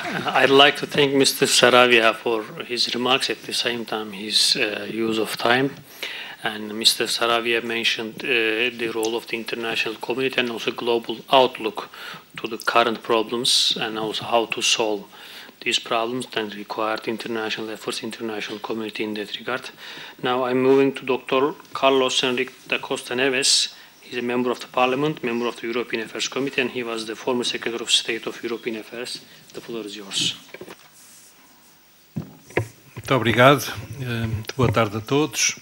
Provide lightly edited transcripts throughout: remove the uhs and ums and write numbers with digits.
I'd like to thank Mr. Saravia for his remarks, at the same time his use of time. And Mr. Saravia mentioned the role of the international community and also global outlook to the current problems and also how to solve these problems that required international efforts, international community in that regard. Now I'm moving to Dr. Carlos Enrique da Costa Neves. He's a member of the Parliament, member of the European Affairs Committee, and he was the former Secretary of State of European Affairs. The floor is yours. Muito obrigado. Muito boa tarde a todos.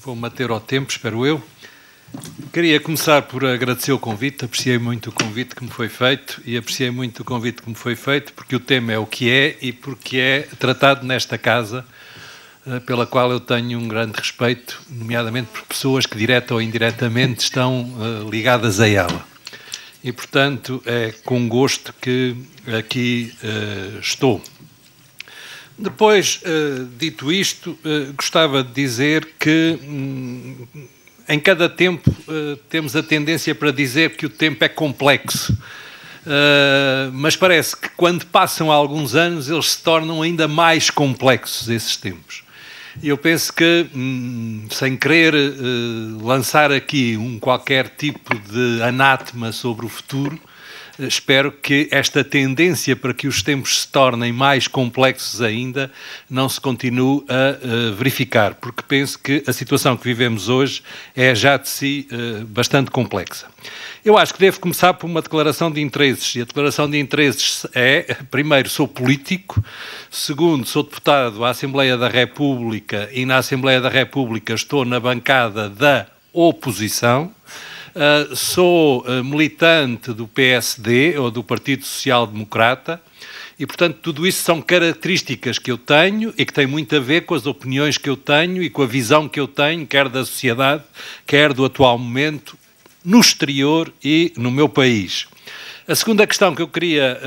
Vou manter ao tempo, espero eu. Queria começar por agradecer o convite. Apreciei muito o convite que me foi feito e apreciei muito o convite que me foi feito porque o tema é o que é e porque é tratado nesta casa, pela qual eu tenho um grande respeito, nomeadamente por pessoas que, direta ou indiretamente, estão ligadas a ela. E, portanto, é com gosto que aqui estou. Depois, dito isto, gostava de dizer que, em cada tempo, temos a tendência para dizer que o tempo é complexo. Mas parece que, quando passam alguns anos, eles se tornam ainda mais complexos, esses tempos. E eu penso que, sem querer lançar aqui qualquer tipo de anátema sobre o futuro, espero que esta tendência para que os tempos se tornem mais complexos ainda não se continue a verificar, porque penso que a situação que vivemos hoje é já de si bastante complexa. Eu acho que devo começar por uma declaração de interesses, e a declaração de interesses é, primeiro, sou político, segundo, sou deputado à Assembleia da República e na Assembleia da República estou na bancada da oposição, sou militante do PSD, ou do Partido Social Democrata, e, portanto, tudo isso são características que eu tenho e que têm muito a ver com as opiniões que eu tenho e com a visão que eu tenho, quer da sociedade, quer do atual momento, no exterior e no meu país. A segunda questão que eu queria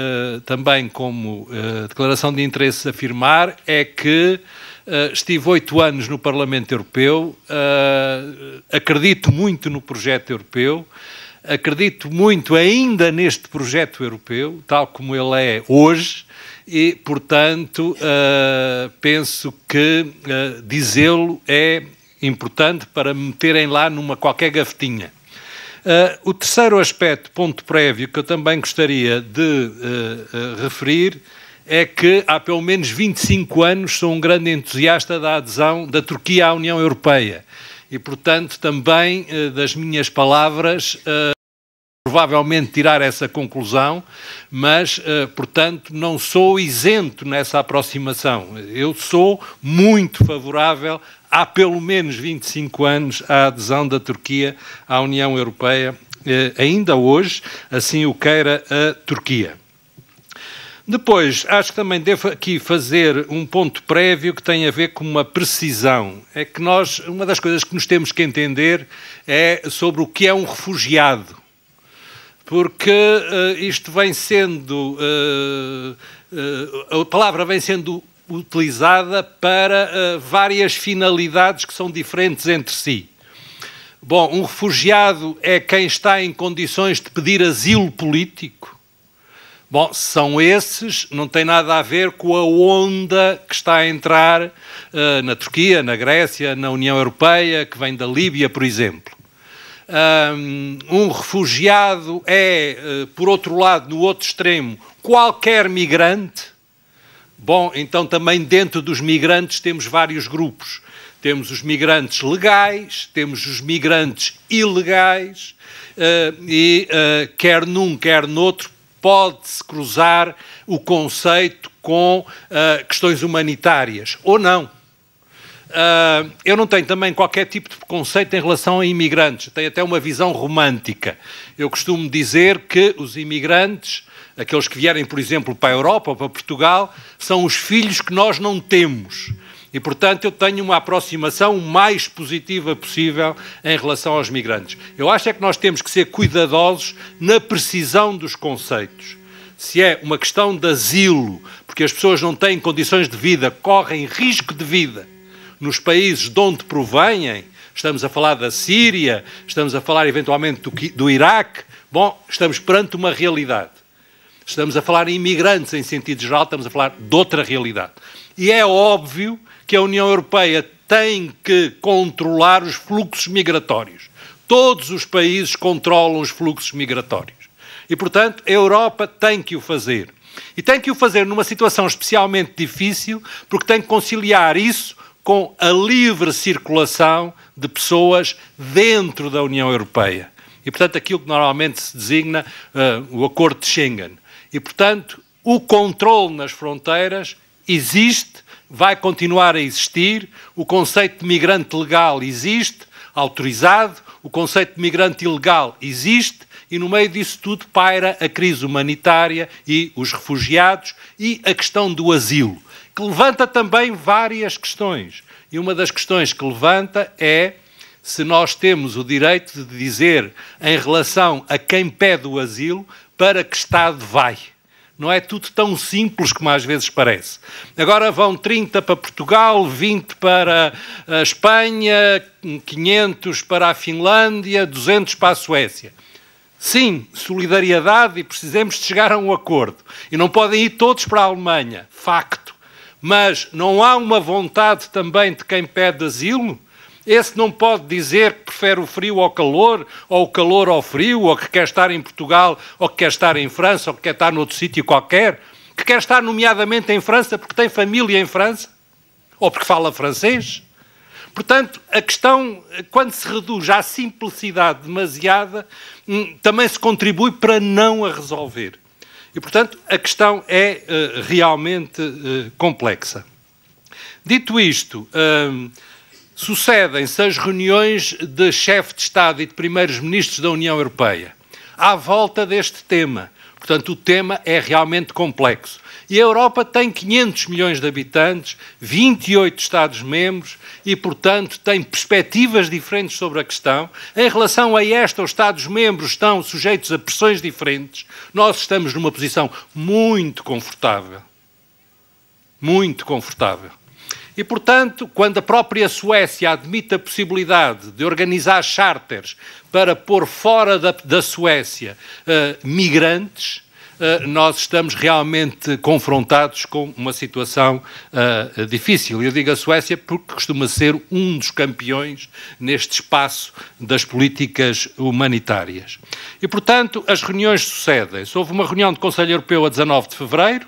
também, como declaração de interesse, afirmar é que estive 8 anos no Parlamento Europeu, acredito muito no projeto europeu, acredito muito ainda neste projeto europeu, tal como ele é hoje, e, portanto, penso que dizê-lo é importante para me meterem lá numa qualquer gavetinha. O terceiro aspecto, ponto prévio, que eu também gostaria de referir, é que há pelo menos 25 anos sou um grande entusiasta da adesão da Turquia à União Europeia e, portanto, também das minhas palavras, provavelmente tirar essa conclusão, mas, portanto, não sou isento nessa aproximação. Eu sou muito favorável, há pelo menos 25 anos, à adesão da Turquia à União Europeia, ainda hoje, assim o queira a Turquia. Depois, acho que também devo aqui fazer um ponto prévio que tem a ver com uma precisão. É que nós, uma das coisas que nos temos que entender é sobre o que é um refugiado. Porque isto vem sendo, a palavra vem sendo utilizada para várias finalidades que são diferentes entre si. Bom, um refugiado é quem está em condições de pedir asilo político. Bom, são esses, não tem nada a ver com a onda que está a entrar na Turquia, na Grécia, na União Europeia, que vem da Líbia, por exemplo. Um refugiado é, por outro lado, no outro extremo, qualquer migrante. Bom, então também dentro dos migrantes temos vários grupos. Temos os migrantes legais, temos os migrantes ilegais e quer num, quer noutro, pode-se cruzar o conceito com questões humanitárias, ou não. Eu não tenho também qualquer tipo de preconceito em relação a imigrantes, tenho até uma visão romântica. Eu costumo dizer que os imigrantes, aqueles que vierem, por exemplo, para a Europa ou para Portugal, são os filhos que nós não temos. E, portanto, eu tenho uma aproximação o mais positiva possível em relação aos migrantes. Eu acho é que nós temos que ser cuidadosos na precisão dos conceitos. Se é uma questão de asilo, porque as pessoas não têm condições de vida, correm risco de vida nos países de onde provêm, estamos a falar da Síria, estamos a falar eventualmente do Iraque, bom, estamos perante uma realidade. Estamos a falar em imigrantes em sentido geral, estamos a falar de outra realidade. E é óbvio que a União Europeia tem que controlar os fluxos migratórios. Todos os países controlam os fluxos migratórios. E, portanto, a Europa tem que o fazer. E tem que o fazer numa situação especialmente difícil, porque tem que conciliar isso com a livre circulação de pessoas dentro da União Europeia. E, portanto, aquilo que normalmente se designa o Acordo de Schengen. E, portanto, o controle nas fronteiras existe, vai continuar a existir, o conceito de migrante legal existe, autorizado, o conceito de migrante ilegal existe, e no meio disso tudo paira a crise humanitária e os refugiados e a questão do asilo, que levanta também várias questões. E uma das questões que levanta é se nós temos o direito de dizer, em relação a quem pede o asilo, para que Estado vai. Não é tudo tão simples como às vezes parece. Agora vão 30 para Portugal, 20 para a Espanha, 500 para a Finlândia, 200 para a Suécia. Sim, solidariedade e precisamos de chegar a um acordo. E não podem ir todos para a Alemanha, facto. Mas não há uma vontade também de quem pede asilo? Esse não pode dizer que prefere o frio ao calor, ou o calor ao frio, ou que quer estar em Portugal, ou que quer estar em França, ou que quer estar noutro sítio qualquer, que quer estar nomeadamente em França porque tem família em França, ou porque fala francês. Portanto, a questão, quando se reduz à simplicidade demasiada, também se contribui para não a resolver. E, portanto, a questão é realmente complexa. Dito isto, sucedem-se as reuniões de chefe de Estado e de primeiros-ministros da União Europeia à volta deste tema. Portanto, o tema é realmente complexo. E a Europa tem 500 milhões de habitantes, 28 Estados-membros e, portanto, tem perspectivas diferentes sobre a questão. Em relação a esta, os Estados-membros estão sujeitos a pressões diferentes. Nós estamos numa posição muito confortável. Muito confortável. E, portanto, quando a própria Suécia admite a possibilidade de organizar charters para pôr fora da Suécia migrantes, nós estamos realmente confrontados com uma situação difícil. Eu digo a Suécia porque costuma ser um dos campeões neste espaço das políticas humanitárias. E, portanto, as reuniões sucedem-se. Houve uma reunião do Conselho Europeu a 19 de fevereiro,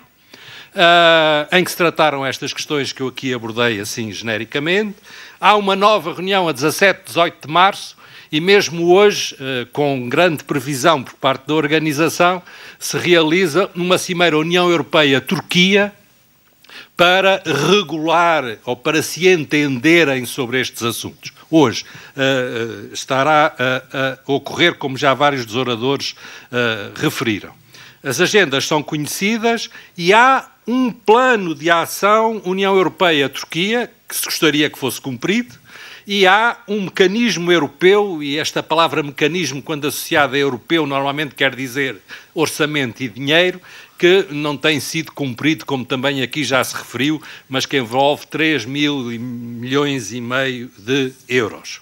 em que se trataram estas questões que eu aqui abordei assim genericamente. Há uma nova reunião a 17, 18 de março, e mesmo hoje, com grande previsão por parte da organização, se realiza uma cimeira União Europeia-Turquia para regular ou para se entenderem sobre estes assuntos. Hoje estará a ocorrer, como já vários dos oradores referiram. As agendas são conhecidas e há um plano de ação União Europeia-Turquia que se gostaria que fosse cumprido, e há um mecanismo europeu, e esta palavra mecanismo, quando associada a europeu, normalmente quer dizer orçamento e dinheiro, que não tem sido cumprido, como também aqui já se referiu, mas que envolve 3 mil milhões e meio de euros.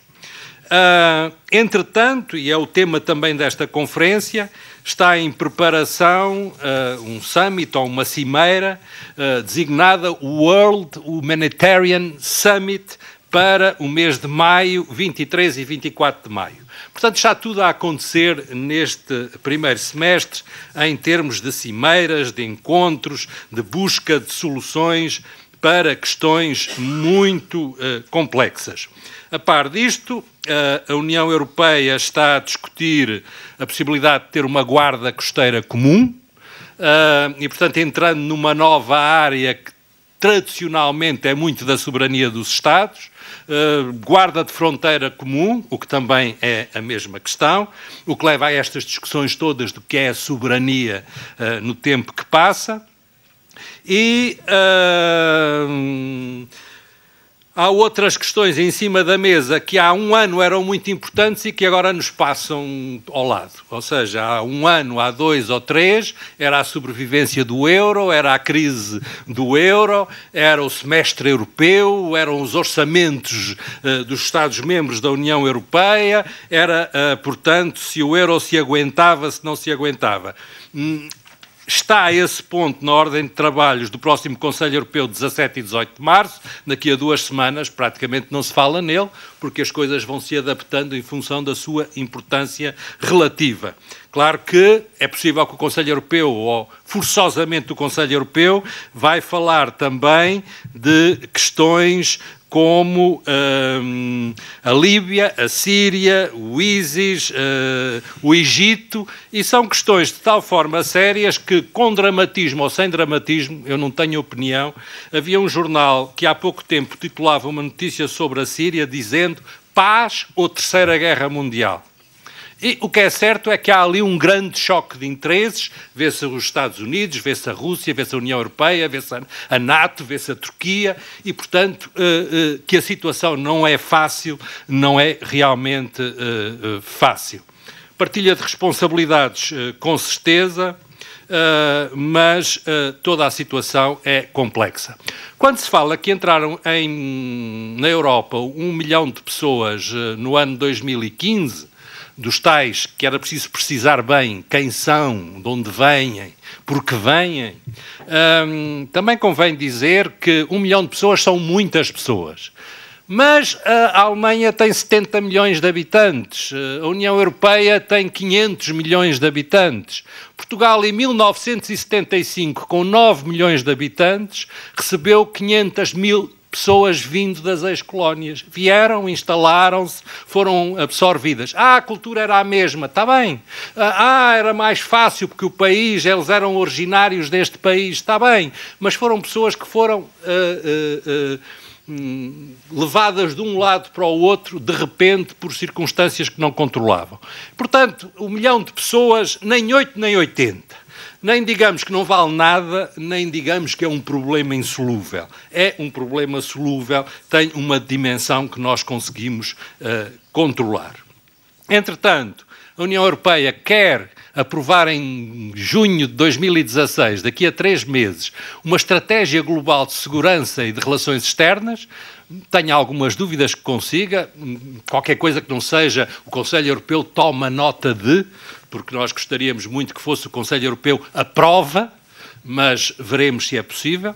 Entretanto, e é o tema também desta conferência, está em preparação um summit ou uma cimeira designada World Humanitarian Summit para o mês de maio, 23 e 24 de maio. Portanto, está tudo a acontecer neste primeiro semestre em termos de cimeiras, de encontros, de busca de soluções para questões muito complexas. A par disto, a União Europeia está a discutir a possibilidade de ter uma guarda costeira comum e, portanto, entrando numa nova área que tradicionalmente é muito da soberania dos Estados, guarda de fronteira comum, o que também é a mesma questão, o que leva a estas discussões todas do que é a soberania no tempo que passa. E há outras questões em cima da mesa que há um ano eram muito importantes e que agora nos passam ao lado. Ou seja, há um ano, há 2 ou 3, era a sobrevivência do euro, era a crise do euro, era o semestre europeu, eram os orçamentos dos Estados-membros da União Europeia, era, portanto, se o euro se aguentava, se não se aguentava. está esse ponto na ordem de trabalhos do próximo Conselho Europeu, 17 e 18 de março. Daqui a 2 semanas praticamente não se fala nele, porque as coisas vão se adaptando em função da sua importância relativa. Claro que é possível que o Conselho Europeu, ou forçosamente o Conselho Europeu, vai falar também de questões como a Líbia, a Síria, o ISIS, o Egito, e são questões de tal forma sérias que, com dramatismo ou sem dramatismo, eu não tenho opinião. Havia um jornal que há pouco tempo titulava uma notícia sobre a Síria dizendo paz ou terceira guerra mundial. E o que é certo é que há ali um grande choque de interesses, vê-se os Estados Unidos, vê-se a Rússia, vê-se a União Europeia, vê-se a NATO, vê-se a Turquia, e, portanto, que a situação não é fácil, não é realmente fácil. Partilha de responsabilidades, com certeza, mas toda a situação é complexa. Quando se fala que entraram na Europa 1 milhão de pessoas no ano 2015, dos tais que era preciso precisar bem quem são, de onde vêm, por que vêm, também convém dizer que 1 milhão de pessoas são muitas pessoas. Mas a Alemanha tem 70 milhões de habitantes, a União Europeia tem 500 milhões de habitantes. Portugal, em 1975, com 9 milhões de habitantes, recebeu 500 mil pessoas vindo das ex-colónias. Vieram, instalaram-se, foram absorvidas. A cultura era a mesma, está bem. Era mais fácil porque o país, eles eram originários deste país, está bem. Mas foram pessoas que foram levadas de um lado para o outro, de repente, por circunstâncias que não controlavam. Portanto, 1 milhão de pessoas, nem 8 nem 80. Nem digamos que não vale nada, nem digamos que é um problema insolúvel. É um problema solúvel, tem uma dimensão que nós conseguimos controlar. Entretanto, a União Europeia quer aprovar em junho de 2016, daqui a 3 meses, uma estratégia global de segurança e de relações externas. Tenho algumas dúvidas que consiga, qualquer coisa que não seja o Conselho Europeu toma nota de, porque nós gostaríamos muito que fosse o Conselho Europeu a prova, mas veremos se é possível.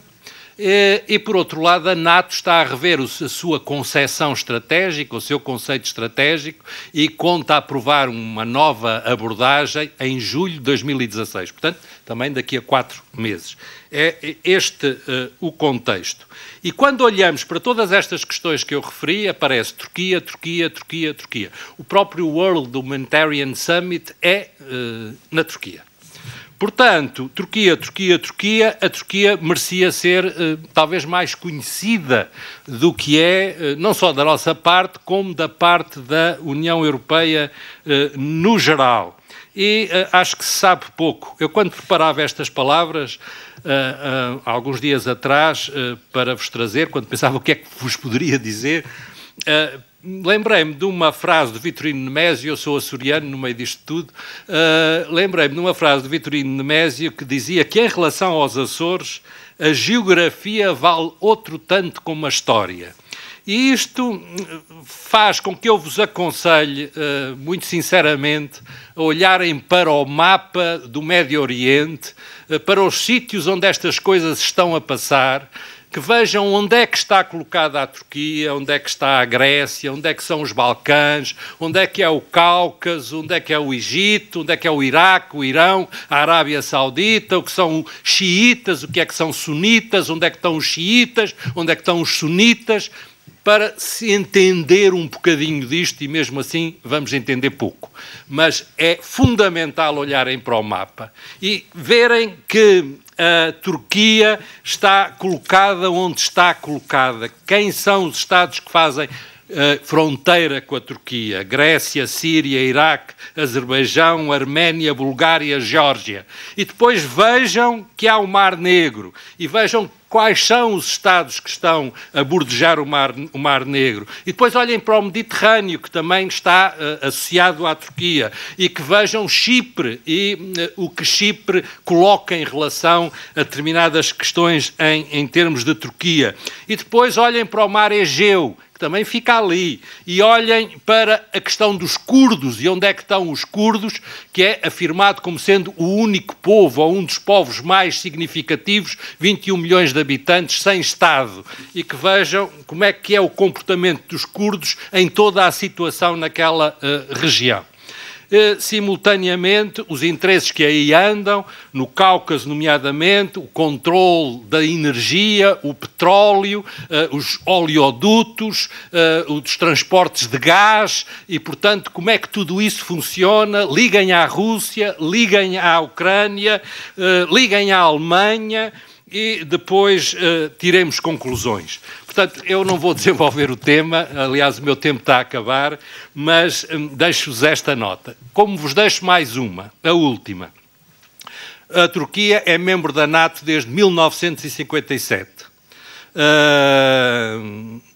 E, por outro lado, a NATO está a rever a sua concepção estratégica, o seu conceito estratégico, e conta a aprovar uma nova abordagem em julho de 2016. Portanto, também daqui a 4 meses. É este o contexto. E quando olhamos para todas estas questões que eu referi, aparece Turquia, Turquia, Turquia, Turquia. O próprio World Humanitarian Summit é na Turquia. Portanto, Turquia, Turquia, Turquia, a Turquia merecia ser talvez mais conhecida do que é, não só da nossa parte, como da parte da União Europeia no geral. E acho que se sabe pouco. Eu, quando preparava estas palavras, há alguns dias atrás, para vos trazer, quando pensava o que é que vos poderia dizer, lembrei-me de uma frase de Vitorino Nemésio, eu sou açoriano no meio disto tudo, lembrei-me de uma frase de Vitorino Nemésio que dizia que, em relação aos Açores, a geografia vale outro tanto como a história. E isto faz com que eu vos aconselhe, muito sinceramente, a olharem para o mapa do Médio Oriente, para os sítios onde estas coisas estão a passar, que vejam onde é que está colocada a Turquia, onde é que está a Grécia, onde é que são os Balcãs, onde é que é o Cáucaso, onde é que é o Egito, onde é que é o Iraque, o Irão, a Arábia Saudita, o que são xiitas, o que é que são sunitas, onde é que estão os xiitas, onde é que estão os sunitas, para se entender um bocadinho disto, e mesmo assim vamos entender pouco. Mas é fundamental olharem para o mapa e verem que a Turquia está colocada onde está colocada. Quem são os Estados que fazem fronteira com a Turquia? Grécia, Síria, Iraque, Azerbaijão, Arménia, Bulgária, Geórgia. E depois vejam que há o Mar Negro e vejam quais são os Estados que estão a bordejar o Mar Negro. E depois olhem para o Mediterrâneo, que também está associado à Turquia, e que vejam Chipre e o que Chipre coloca em relação a determinadas questões em termos de Turquia. E depois olhem para o Mar Egeu, que também fica ali. E olhem para a questão dos curdos e onde é que estão os curdos, que é afirmado como sendo o único povo ou um dos povos mais significativos, 21 milhões de habitantes, sem Estado. E que vejam como é que é o comportamento dos curdos em toda a situação naquela região. Simultaneamente, os interesses que aí andam, no Cáucaso nomeadamente, o controle da energia, o petróleo, os oleodutos, os transportes de gás e, portanto, como é que tudo isso funciona? Liguem à Rússia, liguem à Ucrânia, liguem à Alemanha e depois tiremos conclusões. Portanto, eu não vou desenvolver o tema, aliás, o meu tempo está a acabar, mas deixo-vos esta nota. Como vos deixo mais uma, a última. A Turquia é membro da NATO desde 1957.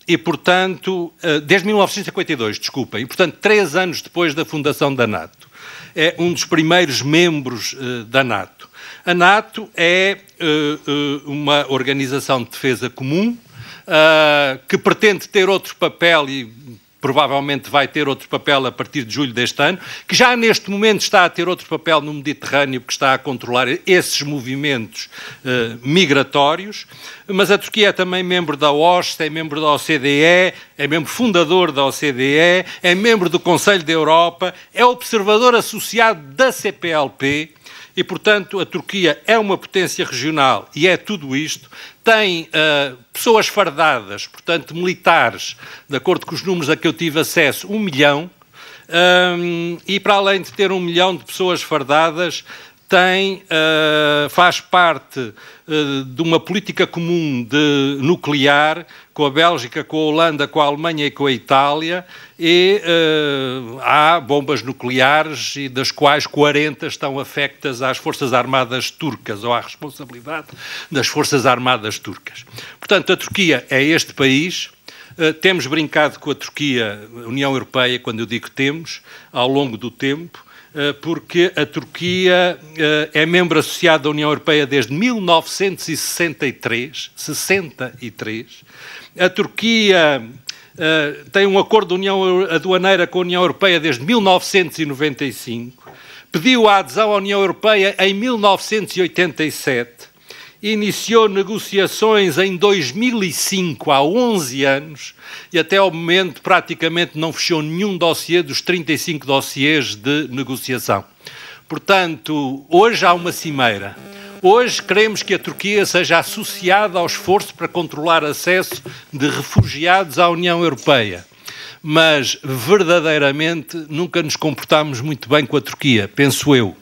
E, portanto, desde 1952, desculpem, e, portanto, 3 anos depois da fundação da NATO. É um dos primeiros membros da NATO. A NATO é uma organização de defesa comum, que pretende ter outro papel e provavelmente vai ter outro papel a partir de julho deste ano, que já neste momento está a ter outro papel no Mediterrâneo, porque está a controlar esses movimentos migratórios, mas a Turquia é também membro da OSCE, é membro da OCDE, é membro fundador da OCDE, é membro do Conselho da Europa, é observador associado da CPLP, e, portanto, a Turquia é uma potência regional e é tudo isto. Tem pessoas fardadas, portanto, militares, de acordo com os números a que eu tive acesso, 1 milhão, e para além de ter 1 milhão de pessoas fardadas, faz parte de uma política comum de nuclear com a Bélgica, com a Holanda, com a Alemanha e com a Itália, e há bombas nucleares, e das quais 40 estão afectas às Forças Armadas turcas, ou à responsabilidade das Forças Armadas turcas. Portanto, a Turquia é este país. Temos brincado com a Turquia, a União Europeia, quando eu digo temos, ao longo do tempo, porque a Turquia é membro associado da União Europeia desde 1963, A Turquia tem um acordo de união aduaneira com a União Europeia desde 1995, pediu a adesão à União Europeia em 1987, iniciou negociações em 2005, há 11 anos, e até ao momento praticamente não fechou nenhum dossiê dos 35 dossiês de negociação. Portanto, hoje há uma cimeira. Hoje queremos que a Turquia seja associada ao esforço para controlar acesso de refugiados à União Europeia. Mas, verdadeiramente, nunca nos comportámos muito bem com a Turquia, penso eu.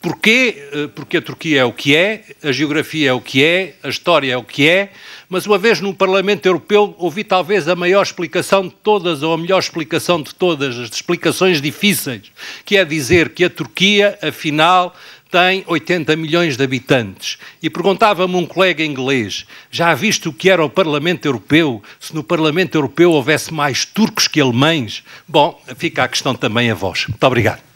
Porquê? Porque a Turquia é o que é, a geografia é o que é, a história é o que é, mas uma vez no Parlamento Europeu ouvi talvez a maior explicação de todas, ou a melhor explicação de todas, as explicações difíceis, que é dizer que a Turquia, afinal, tem 80 milhões de habitantes. E perguntava-me um colega inglês, já viste o que era o Parlamento Europeu, se no Parlamento Europeu houvesse mais turcos que alemães? Bom, fica a questão também a vós. Muito obrigado.